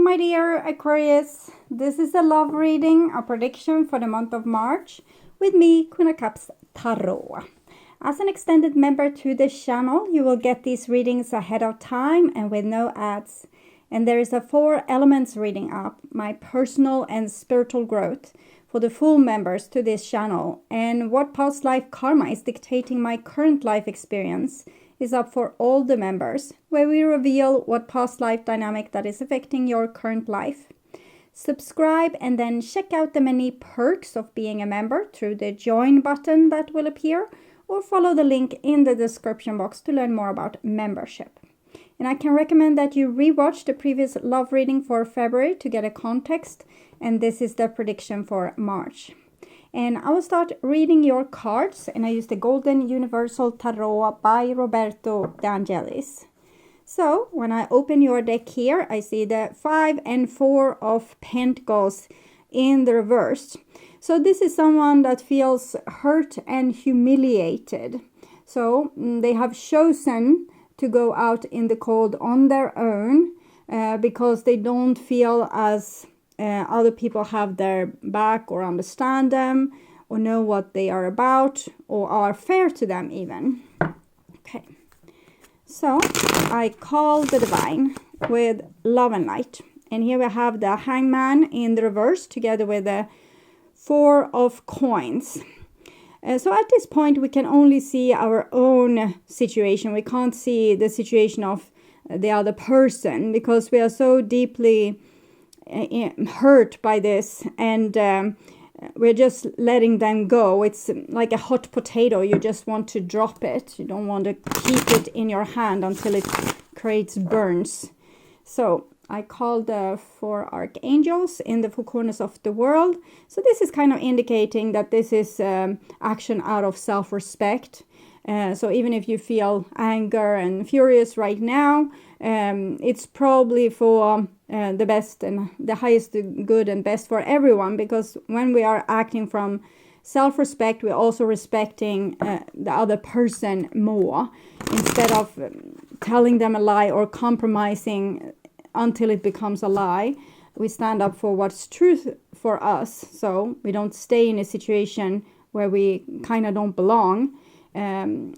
my dear Aquarius. This is a love reading, a prediction for the month of March with me, Queen of Cups Tarot. As an extended member to this channel, you will get these readings ahead of time and with no ads. And there is a 4 elements reading up, my personal and spiritual growth for the full members to this channel, and what past life karma is dictating my current life experience is up for all the members, where we reveal what past life dynamic that is affecting your current life. Subscribe and then check out the many perks of being a member through the join button that will appear, or follow the link in the description box to learn more about membership. And I can recommend that you rewatch the previous love reading for February to get a context, and this is the prediction for March. And I will start reading your cards, and I use the Golden Universal Tarot by Roberto De Angelis. So when I open your deck here, I see the 5 and 4 of Pentacles in the reverse. So this is someone that feels hurt and humiliated. So they have chosen to go out in the cold on their own because they don't feel as other people have their back or understand them or know what they are about or are fair to them even. Okay, so I call the divine with love and light, and here we have the hangman in the reverse together with the 4 of coins. So at this point we can only see our own situation. We can't see the situation of the other person because we are so deeply hurt by this, and we're just letting them go. It's like a hot potato. You just want to drop it. You don't want to keep it in your hand until it creates burns. So I call the 4 archangels in the 4 corners of the world. So this is kind of indicating that this is action out of self-respect. So even if you feel anger and furious right now, it's probably for the best and the highest good and best for everyone, because when we are acting from self-respect, we're also respecting the other person more, instead of telling them a lie or compromising until it becomes a lie. We stand up for what's truth for us, so we don't stay in a situation where we kind of don't belong.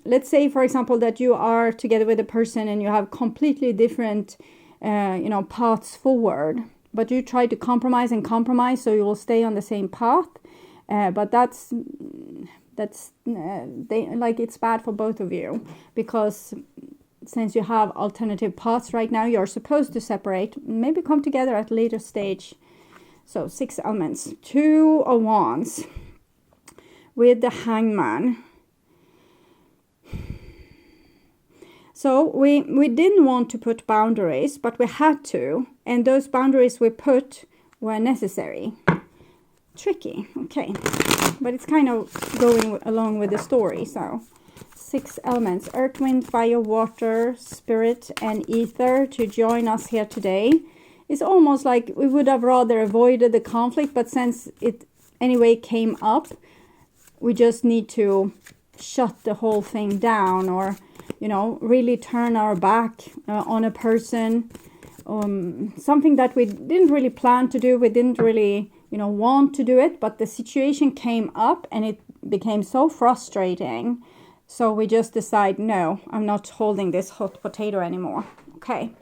Let's say, for example, that you are together with a person and you have completely different paths forward, but you try to compromise so you will stay on the same path, but that's it's bad for both of you, because since you have alternative paths right now, you're supposed to separate, maybe come together at a later stage. So 6 elements, 2 of wands with the hangman. So we didn't want to put boundaries, but we had to. And those boundaries we put were necessary. Tricky, okay. But it's kind of going along with the story. So 6 elements, earth, wind, fire, water, spirit, and ether to join us here today. It's almost like we would have rather avoided the conflict, but since it anyway came up, we just need to shut the whole thing down, or really turn our back on a person. Something that we didn't really plan to do. We didn't really, want to do it, but the situation came up and it became so frustrating. So we just decide, no, I'm not holding this hot potato anymore. Okay,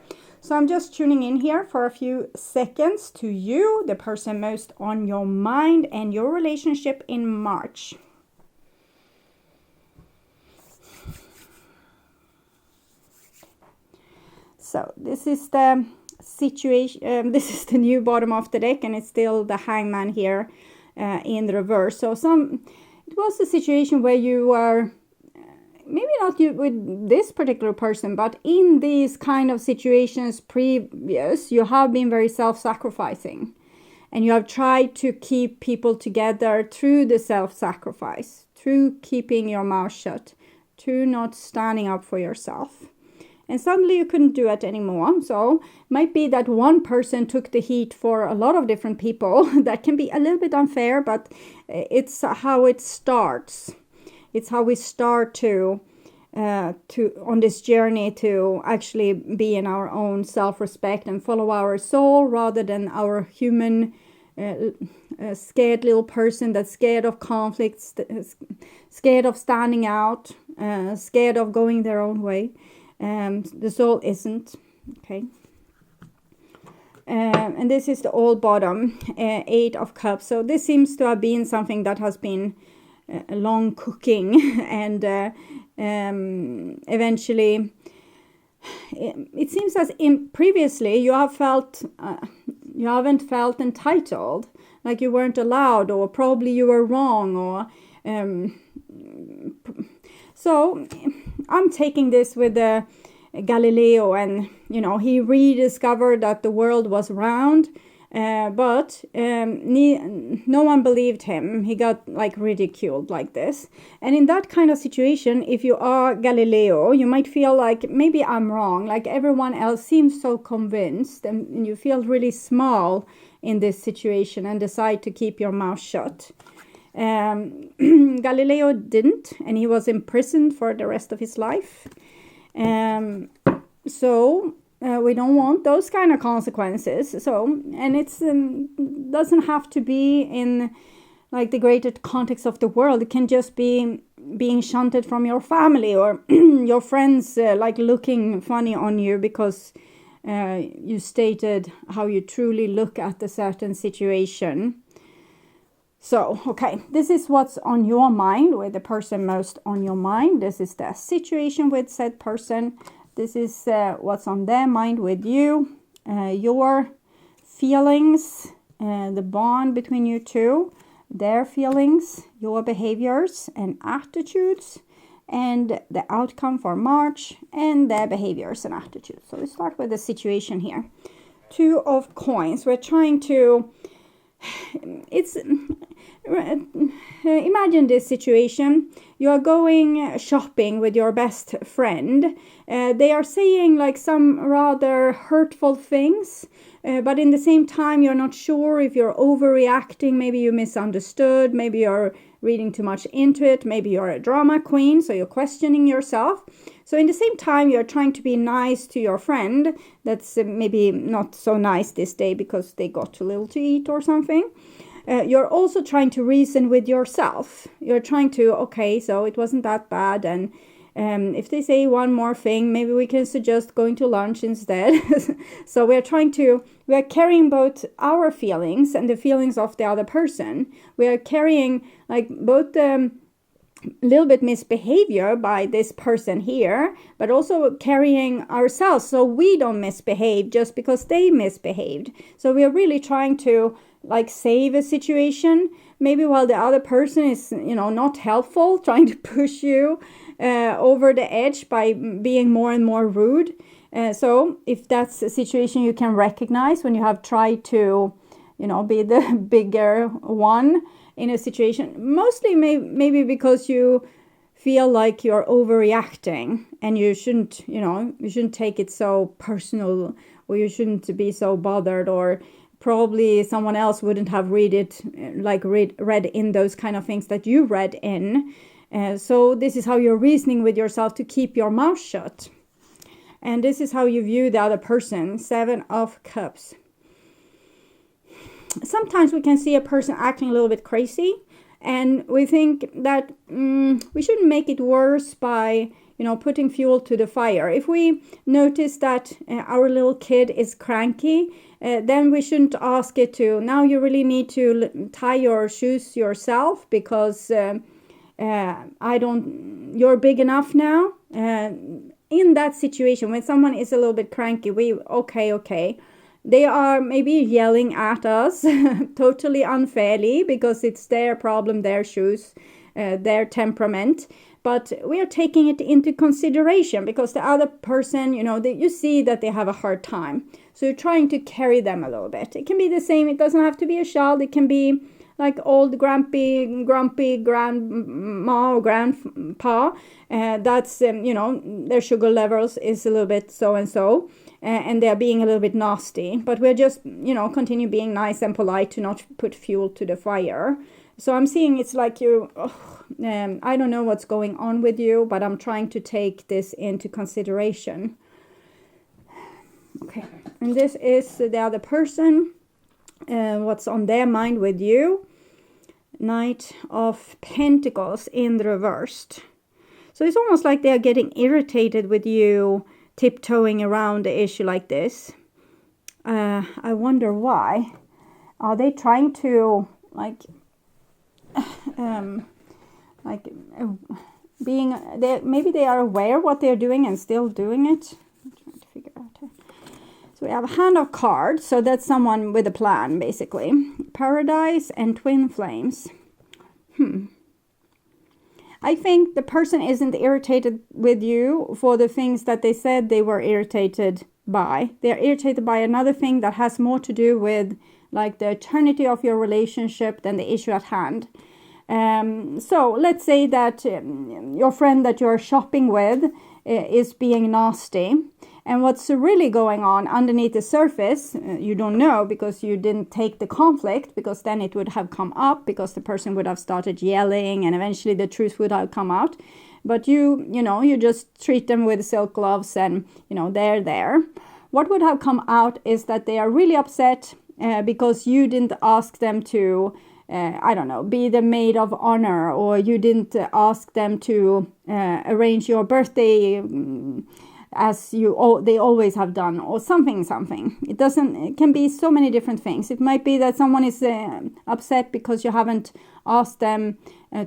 so I'm just tuning in here for a few seconds to you, the person most on your mind and your relationship in March. So this is the situation, this is the new bottom of the deck, and it's still the hangman here in the reverse. So it was a situation where you were, maybe not you with this particular person, but in these kind of situations previous, you have been very self-sacrificing. And you have tried to keep people together through the self-sacrifice, through keeping your mouth shut, through not standing up for yourself. And suddenly you couldn't do it anymore. So it might be that one person took the heat for a lot of different people. That can be a little bit unfair, but it's how it starts. It's how we start to on this journey to actually be in our own self-respect and follow our soul rather than our human scared little person that's scared of conflicts, scared of standing out, scared of going their own way. The soul isn't. Okay. And this is the old bottom, 8 of Cups. So this seems to have been something that has been long cooking, and eventually it seems as previously you haven't felt entitled, like you weren't allowed, or probably you were wrong, or so I'm taking this with Galileo, and he rediscovered that the world was round, but no one believed him. He got like ridiculed like this. And in that kind of situation, if you are Galileo, you might feel like maybe I'm wrong, like everyone else seems so convinced, and you feel really small in this situation and decide to keep your mouth shut. Galileo didn't, and he was imprisoned for the rest of his life. So we don't want those kind of consequences. So, and it's doesn't have to be in like the greater context of the world. It can just be being shunted from your family, or your friends like looking funny on you because you stated how you truly look at a certain situation. So, okay, this is what's on your mind, with the person most on your mind. This is the situation with said person. This is what's on their mind with you, your feelings, the bond between you two, their feelings, your behaviors and attitudes, and the outcome for March, and their behaviors and attitudes. So we start with the situation here. 2 of Coins. We're trying to... imagine this situation. You are going shopping with your best friend. They are saying like some rather hurtful things, but in the same time you're not sure if you're overreacting. Maybe you misunderstood, maybe you're reading too much into it, maybe you're a drama queen, so you're questioning yourself. So in the same time you're trying to be nice to your friend that's maybe not so nice this day because they got too little to eat or something. You're also trying to reason with yourself. You're trying to, okay, so it wasn't that bad, and if they say one more thing, maybe we can suggest going to lunch instead. So we are carrying both our feelings and the feelings of the other person. We are carrying like both little bit misbehavior by this person here, but also carrying ourselves so we don't misbehave just because they misbehaved. So we are really trying to like save a situation, maybe while the other person is not helpful, trying to push you over the edge by being more and more rude. So if that's a situation you can recognize when you have tried to be the bigger one in a situation, mostly maybe because you feel like you're overreacting, and you shouldn't take it so personal, or you shouldn't be so bothered, or probably someone else wouldn't have read in those kind of things that you read in. So this is how you're reasoning with yourself to keep your mouth shut. And this is how you view the other person. 7 of Cups. Sometimes we can see a person acting a little bit crazy, and we think that we shouldn't make it worse by putting fuel to the fire. If we notice that our little kid is cranky, then we shouldn't ask it to, now you really need to tie your shoes yourself because you're big enough now. In that situation, when someone is a little bit cranky, okay. They are maybe yelling at us totally unfairly because it's their problem, their shoes, their temperament. But we are taking it into consideration because the other person, you see that they have a hard time. So you're trying to carry them a little bit. It can be the same. It doesn't have to be a child. It can be like old grumpy grandma or grandpa. That's, their sugar levels is a little bit so-and-so. And they're being a little bit nasty. But we're just, continue being nice and polite to not put fuel to the fire. So I'm seeing it's like you, I don't know what's going on with you, but I'm trying to take this into consideration. Okay, and this is the other person, what's on their mind with you. Knight of Pentacles in the reversed. So it's almost like they're getting irritated with you tiptoeing around the issue like this. I wonder why. Are they trying to maybe they are aware what they're doing and still doing it? I'm trying to figure out here. So we have a hand of cards, so that's someone with a plan, basically. Paradise and twin flames. I think the person isn't irritated with you for the things that they said they were irritated by. They're irritated by another thing that has more to do with like the eternity of your relationship than the issue at hand. So let's say that your friend that you're shopping with is being nasty. And what's really going on underneath the surface, you don't know because you didn't take the conflict, because then it would have come up, because the person would have started yelling and eventually the truth would have come out. But you just treat them with silk gloves and, they're there. What would have come out is that they are really upset because you didn't ask them to, be the maid of honor, or you didn't ask them to arrange your birthday as they always have done, or something. It can be so many different things. It might be that someone is upset because you haven't asked them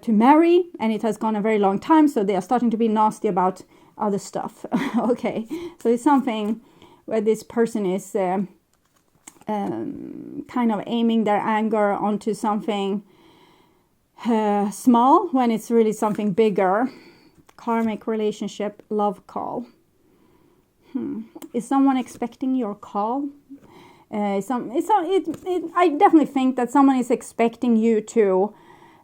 to marry, and it has gone a very long time, so they are starting to be nasty about other stuff. Okay, so it's something where this person is kind of aiming their anger onto something small when it's really something bigger. Karmic relationship, love call. Is someone expecting your call? I definitely think that someone is expecting you to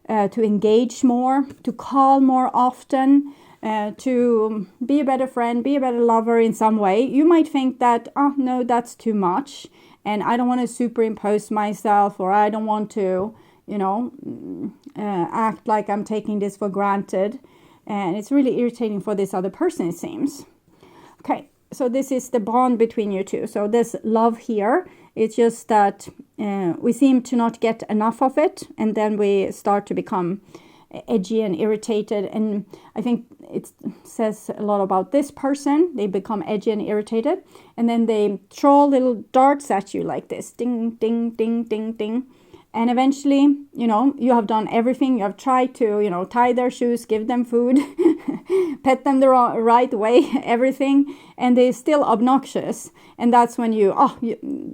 engage more, to call more often, to be a better friend, be a better lover in some way. You might think that, oh no, that's too much, and I don't want to superimpose myself, or I don't want to, act like I'm taking this for granted. And it's really irritating for this other person, it seems. Okay. So this is the bond between you two. So there's love here. It's just that we seem to not get enough of it. And then we start to become edgy and irritated. And I think it says a lot about this person. They become edgy and irritated. And then they throw little darts at you like this. Ding, ding, ding, ding, ding. And eventually, you have done everything. You have tried to, tie their shoes, give them food, pet them the right way, everything. And they're still obnoxious. And that's when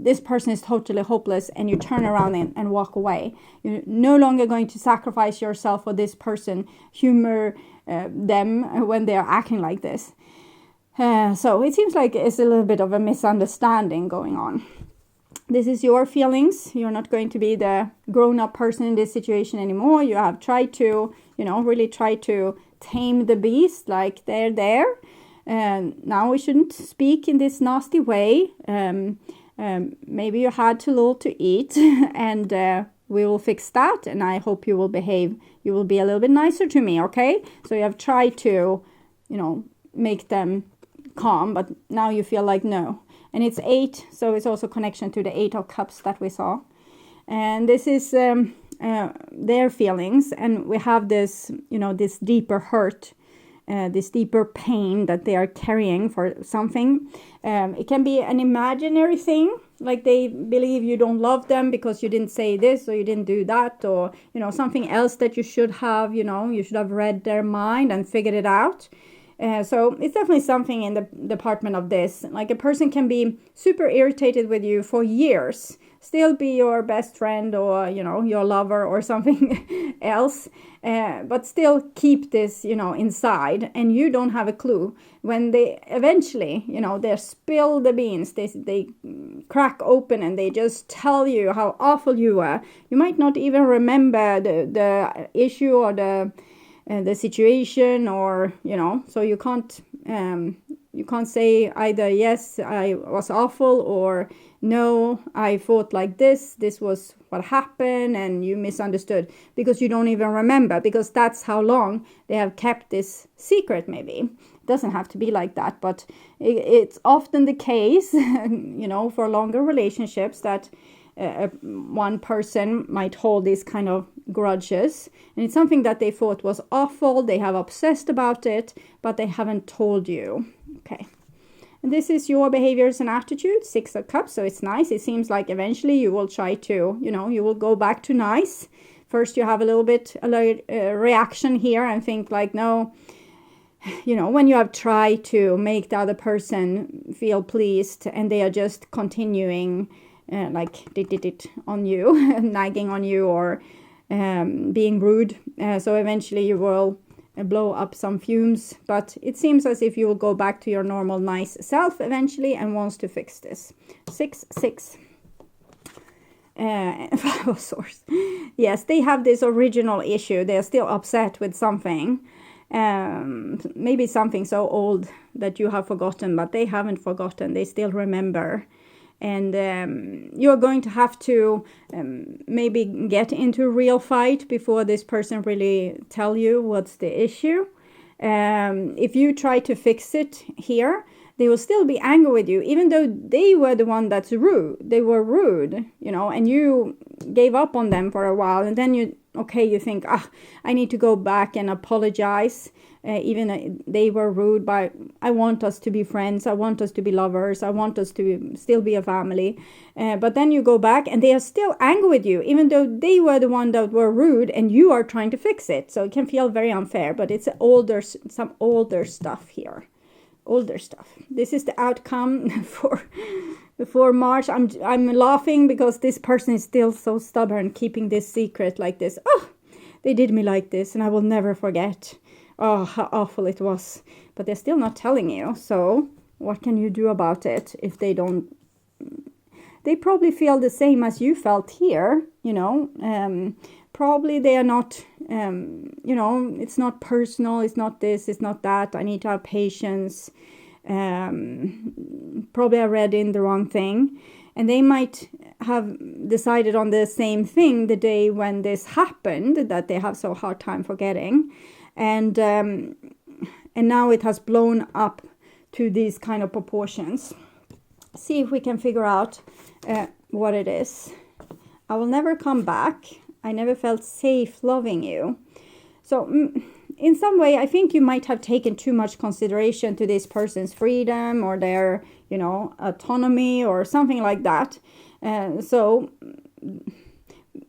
this person is totally hopeless, and you turn around and walk away. You're no longer going to sacrifice yourself for this person, humor them when they're acting like this. So it seems like it's a little bit of a misunderstanding going on. This is your feelings. You're not going to be the grown-up person in this situation anymore. You have tried to, really try to tame the beast, like they're there. And now we shouldn't speak in this nasty way. Maybe you had too little to eat, and we will fix that. And I hope you will behave. You will be a little bit nicer to me, okay? So you have tried to, make them calm, but now you feel like no. And it's 8, so it's also connection to the 8 of Cups that we saw. And this is their feelings. And we have this, this deeper hurt, this deeper pain that they are carrying for something. It can be an imaginary thing, like they believe you don't love them because you didn't say this, or you didn't do that, or, something else that you should have, you should have read their mind and figured it out. So it's definitely something in the department of this. Like a person can be super irritated with you for years, still be your best friend, or, your lover or something else, but still keep this, inside, and you don't have a clue. When they eventually, they spill the beans, they crack open and they just tell you how awful you are. You might not even remember the issue or the situation, or so you can't you can't say either yes, I was awful, or no, I thought like this was what happened and you misunderstood, because you don't even remember, because that's how long they have kept this secret. Maybe it doesn't have to be like that, but it's often the case, for longer relationships, that one person might hold these kind of grudges, and it's something that they thought was awful, they have obsessed about it, but they haven't told you. Okay, and this is your behaviors and attitudes, 6 of Cups, so it's nice. It seems like eventually you will try to, you will go back to nice. First you have a little bit reaction here and think like, no, when you have tried to make the other person feel pleased and they are just continuing like dit on you, nagging on you, or being rude. So eventually you will blow up some fumes, but it seems as if you will go back to your normal nice self eventually and wants to fix this. 6. 5 of Swords. Yes, they have this original issue. They're still upset with something. Maybe something so old that you have forgotten, but they haven't forgotten. They still remember. And you're going to have to maybe get into a real fight before this person really tell you what's the issue. If you try to fix it here, they will still be angry with you, even though they were the one that's rude. They were rude, and you gave up on them for a while. And then you think, I need to go back and apologize. Even they were rude, but I want us to be friends. I want us to be lovers. I want us to still be a family. But then you go back and they are still angry with you, even though they were the one that were rude and you are trying to fix it. So it can feel very unfair, but it's some older stuff here. Older stuff. This is the outcome for March. I'm laughing because this person is still so stubborn, keeping this secret like this. Oh, they did me like this and I will never forget. Oh, how awful it was. But they're still not telling you. So what can you do about it if they don't? They probably feel the same as you felt here, probably they are not, it's not personal. It's not this, it's not that. I need to have patience. Probably I read in the wrong thing. And they might have decided on the same thing the day when this happened, that they have so hard time forgetting. And now it has blown up to these kind of proportions. See if we can figure out what it is. I will never come back. I never felt safe loving you. So in some way, I think you might have taken too much consideration to this person's freedom or their, autonomy or something like that. So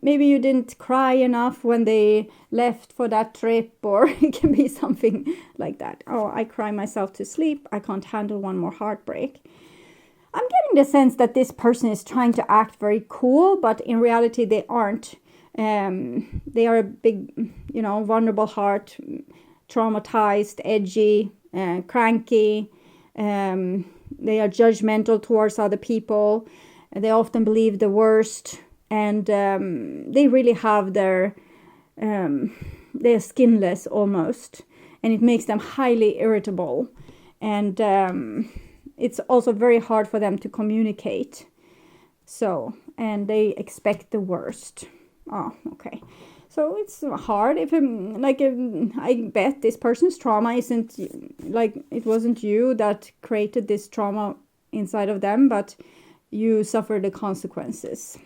maybe you didn't cry enough when they left for that trip, or it can be something like that. Oh, I cry myself to sleep. I can't handle one more heartbreak. I'm getting the sense that this person is trying to act very cool, but in reality they aren't. They are a big, vulnerable heart, traumatized, edgy, cranky. They are judgmental towards other people. They often believe the worst. And they really have they're skinless almost, and it makes them highly irritable, and it's also very hard for them to communicate. So, and they expect the worst. Oh, okay. So it's hard if I bet this person's trauma isn't like, it wasn't you that created this trauma inside of them, but you suffer the consequences.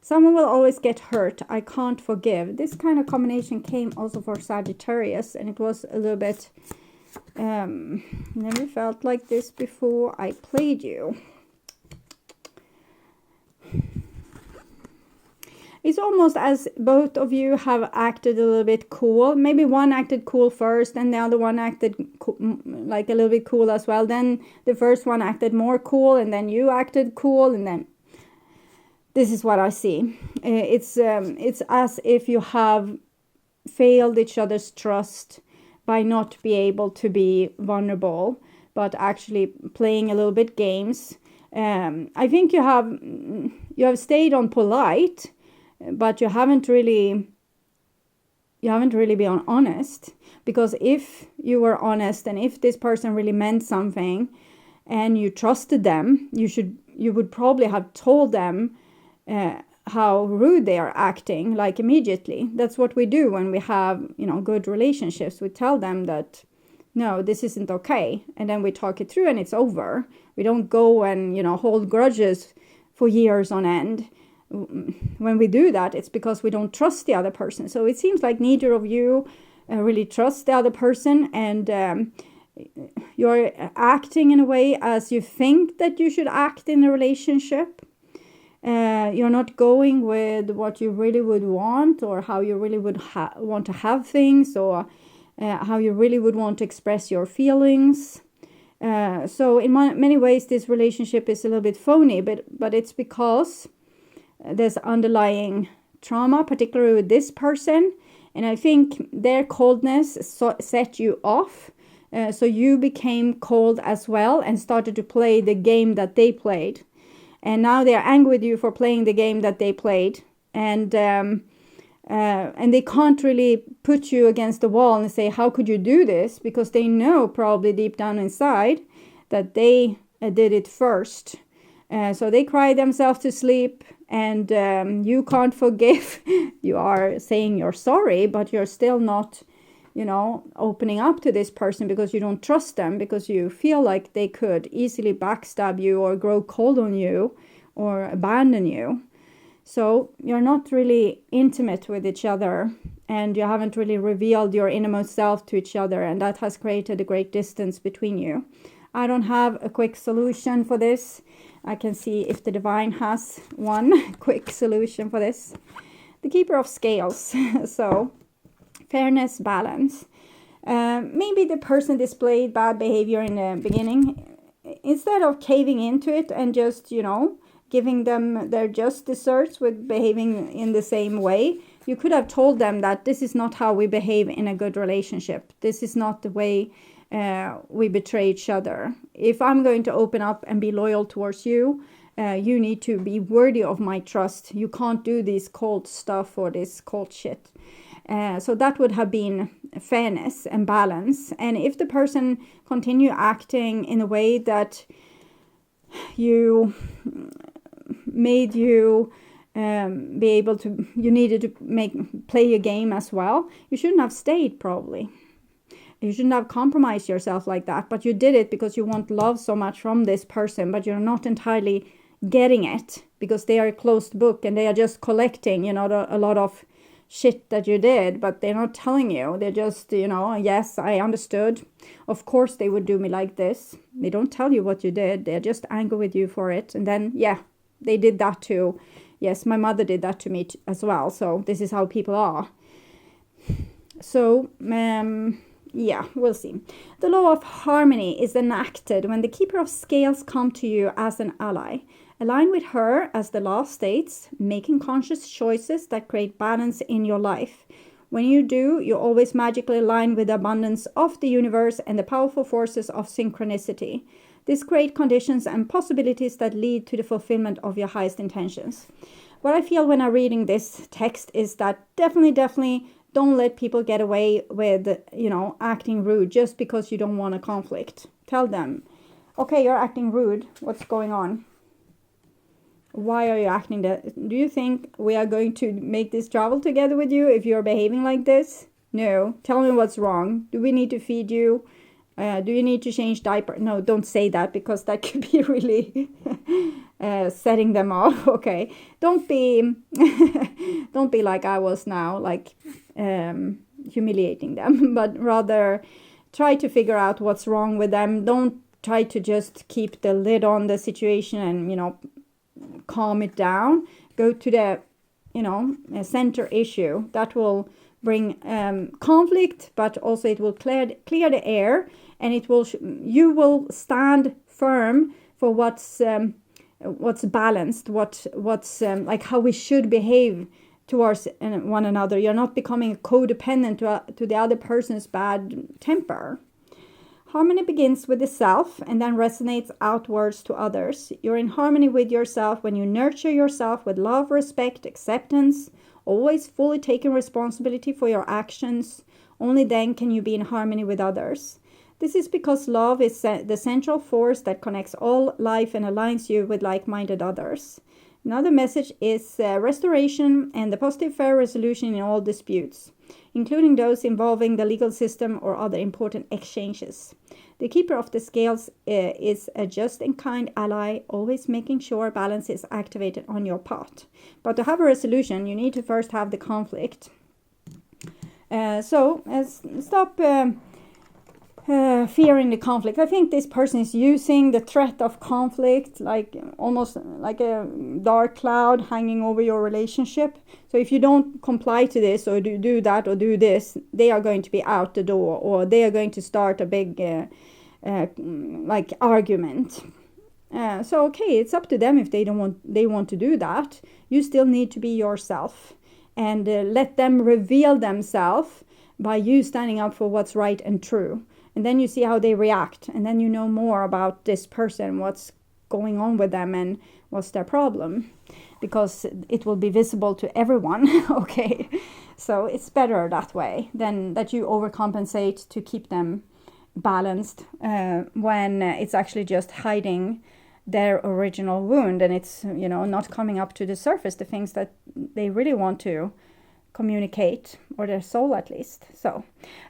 Someone will always get hurt. I can't forgive. This kind of combination came also for Sagittarius, and it was a little bit, never felt like this before I played you. It's almost as both of you have acted a little bit cool. Maybe one acted cool first and the other one acted like a little bit cool as well. Then the first one acted more cool and then you acted cool, and then this is what I see. It's as if you have failed each other's trust by not be able to be vulnerable, but actually playing a little bit games. I think you have stayed on polite, but you haven't really been honest, Because if you were honest and if this person really meant something and you trusted them, you would probably have told them how rude they are acting, like immediately. That's what we do when we have, good relationships. We tell them that, no, this isn't okay. And then we talk it through and it's over. We don't go and, hold grudges for years on end. When we do that, it's because we don't trust the other person. So it seems like neither of you really trust the other person, and you're acting in a way as you think that you should act in a relationship. You're not going with what you really would want, or how you really would want to have things, or how you really would want to express your feelings. So in many ways, this relationship is a little bit phony, but it's because there's underlying trauma, particularly with this person. And I think their coldness set you off. So you became cold as well and started to play the game that they played. And now they're angry with you for playing the game that they played. And they can't really put you against the wall and say, how could you do this? Because they know probably deep down inside that they did it first. So they cry themselves to sleep, and you can't forgive. You are saying you're sorry, but you're still not, opening up to this person because you don't trust them, because you feel like they could easily backstab you or grow cold on you or abandon you. So you're not really intimate with each other, and you haven't really revealed your innermost self to each other, and that has created a great distance between you. I don't have a quick solution for this. I can see if the divine has one quick solution for this. The Keeper of Scales. So, fairness, balance. Maybe the person displayed bad behavior in the beginning. Instead of caving into it and just, giving them their just desserts with behaving in the same way, you could have told them that this is not how we behave in a good relationship. This is not the way we betray each other. If I'm going to open up and be loyal towards you, you need to be worthy of my trust. You can't do this cold stuff or this cold shit. So that would have been fairness and balance. And if the person continue acting in a way that you made you be able to, you needed to play a game as well, you shouldn't have stayed probably. You shouldn't have compromised yourself like that, but you did it because you want love so much from this person, but you're not entirely getting it because they are a closed book and they are just collecting, a lot of shit that you did, but they're not telling you. They're just, yes, I understood. Of course they would do me like this. They don't tell you what you did. They're just angry with you for it. And then, yeah, they did that too. Yes, my mother did that to me as well. So this is how people are. So, yeah, we'll see. The law of harmony is enacted when the Keeper of Scales come to you as an ally. Align with her, as the law states, making conscious choices that create balance in your life. When you do, you always magically align with the abundance of the universe and the powerful forces of synchronicity. This creates conditions and possibilities that lead to the fulfillment of your highest intentions. What I feel when I'm reading this text is that definitely don't let people get away with, acting rude just because you don't want a conflict. Tell them, okay, you're acting rude. What's going on? Why are you acting that? Do you think we are going to make this travel together with you if you're behaving like this? No. Tell me what's wrong. Do we need to feed you? Do you need to change diaper? No, don't say that because that could be really setting them off. Okay. Don't be like I was now, like humiliating them, but rather try to figure out what's wrong with them. Don't try to just keep the lid on the situation and, calm it down. Go to the, center issue. That will bring conflict, but also it will clear the air, and you will stand firm for what's balanced, what's like how we should behave towards one another. You're not becoming codependent to the other person's bad temper. Harmony begins with the self and then resonates outwards to others. You're in harmony with yourself when you nurture yourself with love, respect, acceptance, always fully taking responsibility for your actions, Only then can you be in harmony with others. This is because love is the central force that connects all life and aligns you with like-minded others. Another message is restoration and the positive fair resolution in all disputes, including those involving the legal system or other important exchanges. The keeper of the scales is a just and kind ally, always making sure balance is activated on your part. But to have a resolution, you need to first have the conflict. Stop fearing the conflict. I think this person is using the threat of conflict like almost like a dark cloud hanging over your relationship. So if you don't comply to this or do that or do this, they are going to be out the door, or they are going to start a big like argument. So okay, it's up to them if they want to do that. You still need to be yourself and let them reveal themselves by you standing up for what's right and true. And then you see how they react, and then you know more about this person, what's going on with them and what's their problem, because it will be visible to everyone. Okay, so it's better that way than that you overcompensate to keep them balanced when it's actually just hiding their original wound, and it's, you know, not coming up to the surface, the things that they really want to communicate, or their soul at least. So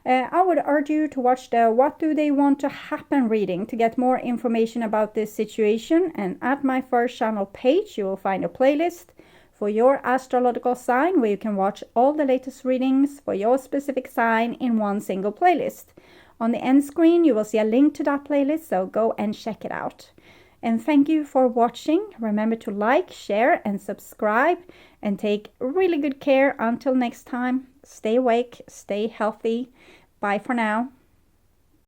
I would urge you to watch the What Do They Want to Happen reading to get more information about this situation. And at my first channel page you will find a playlist for your astrological sign where you can watch all the latest readings for your specific sign in one single playlist. On the end screen you will see a link to that playlist, so go and check it out. And thank you for watching. Remember to like, share and subscribe, and take really good care. Until next time, stay awake, stay healthy. Bye for now.